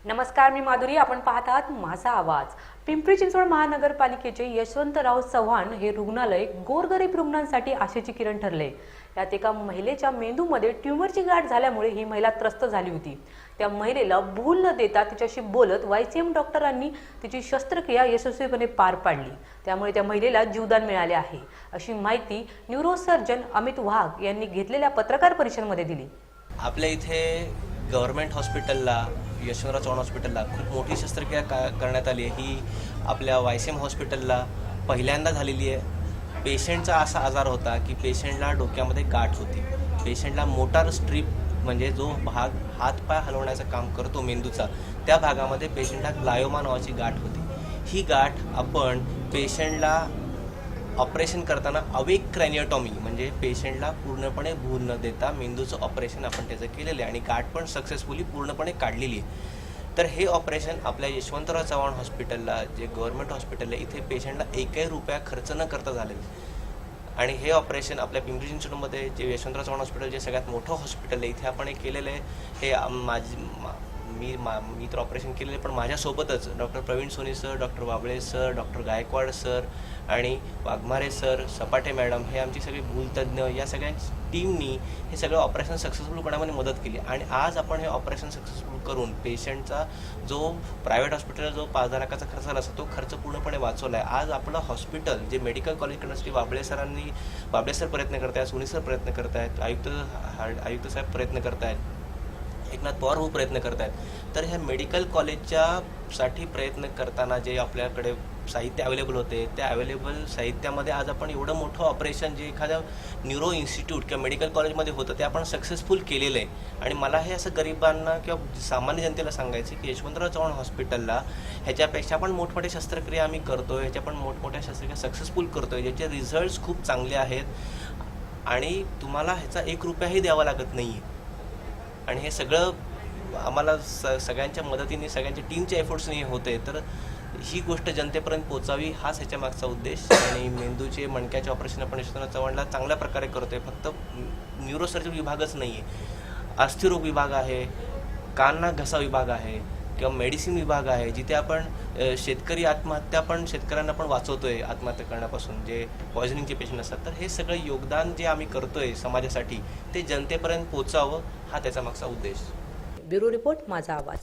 नमस्कार, मी माधुरी. आपण पाहत आहात माझा आवाज. पिंपरी चिंचवड महानगरपालिकेचे यशवंतराव चव्हाण हे रुग्णालय गोरगरीब रुग्णांसाठी आशेची किरण ठरले. यात एका महिलेच्या मेंदूमध्ये ट्यूमरची गाठ झाल्यामुळे ही महिला त्रस्त झाली होती. त्या महिलेला भूल न देता तिच्याशी बोलत YCM डॉक्टरांनी तिची शस्त्रक्रिया यशस्वीपणे पार पाडली. त्यामुळे त्या महिलेला जीवदान मिळाले आहे, अशी माहिती न्यूरोसर्जन अमित वाघ यांनी घेतलेल्या पत्रकार परिषदेमध्ये दिली. आपल्या इथे गव्हर्नमेंट हॉस्पिटलला, यशवंतराव चव्हाण हॉस्पिटलला खूप मोठी शस्त्रक्रिया करण्यात आली आहे. ही आपल्या YCM हॉस्पिटलला पहिल्यांदा झालेली आहे. पेशंटचा असा आजार होता की पेशंटला डोक्यामध्ये गाठ होती. पेशंटला मोटार स्ट्रीप म्हणजे जो भाग हातपाय हलवण्याचं काम करतो मेंदूचा, त्या भागामध्ये पेशंटला ग्लायोमा नावाची गाठ होती. ही गाठ आपण पेशंटला ऑपरेशन करताना अवेक क्रॅनिओटॉमी म्हणजे पेशंटला पूर्णपणे भूल न देता मेंदूचं ऑपरेशन आपण त्याचं केलेलं आहे आणि गाठ पण सक्सेसफुली पूर्णपणे काढलेली आहे. तर हे ऑपरेशन आपल्या यशवंतराव चव्हाण हॉस्पिटलला, जे गव्हर्नमेंट हॉस्पिटल आहे, इथे पेशंटला एकही रुपया खर्च न करता झालेलं. आणि हे ऑपरेशन आपल्या पिंपरी चिंचवडमध्ये जे यशवंतराव चव्हाण हॉस्पिटल जे सगळ्यात मोठं हॉस्पिटल आहे, इथे आपण हे केलेलं आहे. हे मी तर ऑपरेशन केलेलं आहे, पण माझ्यासोबतच doctor Praveen Soni sir, doctor Wable sir, doctor Gaikwad sir आणि वाघमारे सर, सपाटे मॅडम, हे आमची सगळी भूलतज्ञ, या सगळ्यांची टीमनी हे सगळं ऑपरेशन सक्सेसफुल करण्यामध्ये मदत केली. आणि आज आपण हे ऑपरेशन सक्सेसफुल करून पेशंटचा जो प्रायव्हेट हॉस्पिटलला जो 5,000 लाखाचा खर्च झाला असतो, तो खर्च पूर्णपणे वाचवला आहे. आज आपलं हॉस्पिटल जे मेडिकल कॉलेज करण्यासाठी वाबळे सर प्रयत्न करत आहेत, सोनी सर प्रयत्न करत आहेत, आयुक्त साहेब प्रयत्न करत आहेत, एकनाथ पवार भाऊ प्रयत्न करत आहेत. तर ह्या मेडिकल कॉलेजच्या साठी प्रयत्न करताना जे आपल्याकडे साहित्य अवेलेबल होते, त्या अवेलेबल साहित्यामध्ये आज आपण एवढं मोठं ऑपरेशन जे एखाद्या न्यूरो इन्स्टिट्यूट किंवा मेडिकल कॉलेजमध्ये होतं, ते आपण सक्सेसफुल केलेलं आहे. आणि मला हे असं गरिबांना किंवा सामान्य जनतेला सांगायचं की यशवंतराव चव्हाण हॉस्पिटलला ह्याच्यापेक्षा पण मोठमोठ्या शस्त्रक्रिया आम्ही करतो आहे, ह्याच्या पण मोठमोठ्या शस्त्रक्रिया सक्सेसफुल करतो आहे, ज्याचे रिझल्ट्स खूप चांगले आहेत आणि तुम्हाला ह्याचा 1 रुपयाही द्यावा लागत नाही आहे. आणि हे सगळं आम्हाला सगळ्यांच्या मदतीने, सगळ्यांच्या टीमच्या एफर्ट्सने होते. तर ही गोष्ट जनतेपर्यंत पोचावी, हाच ह्याच्या मागचा उद्देश. आणि मेंदूचे मणक्याचे ऑपरेशन आपण यशवंतराव चव्हाणला चांगल्या प्रकारे करतोय. फक्त न्यूरोसर्जन विभागच नाही आहे, अस्थिरोग विभाग आहे, कान नाक घसा विभाग आहे किंवा मेडिसिन विभाग आहे, जिथे आपण शेतकरी आत्महत्या पण, शेतकऱ्यांना पण वाचवतोय आत्महत्या करण्यापासून, जे पॉयझनिंगचे पेशंट असतात. तर हे सगळं योगदान जे आम्ही करतोय समाजासाठी, ते जनतेपर्यंत पोचावं, हा त्याचा मागचा उद्देश. ब्युरो रिपोर्ट, माझा आवाज.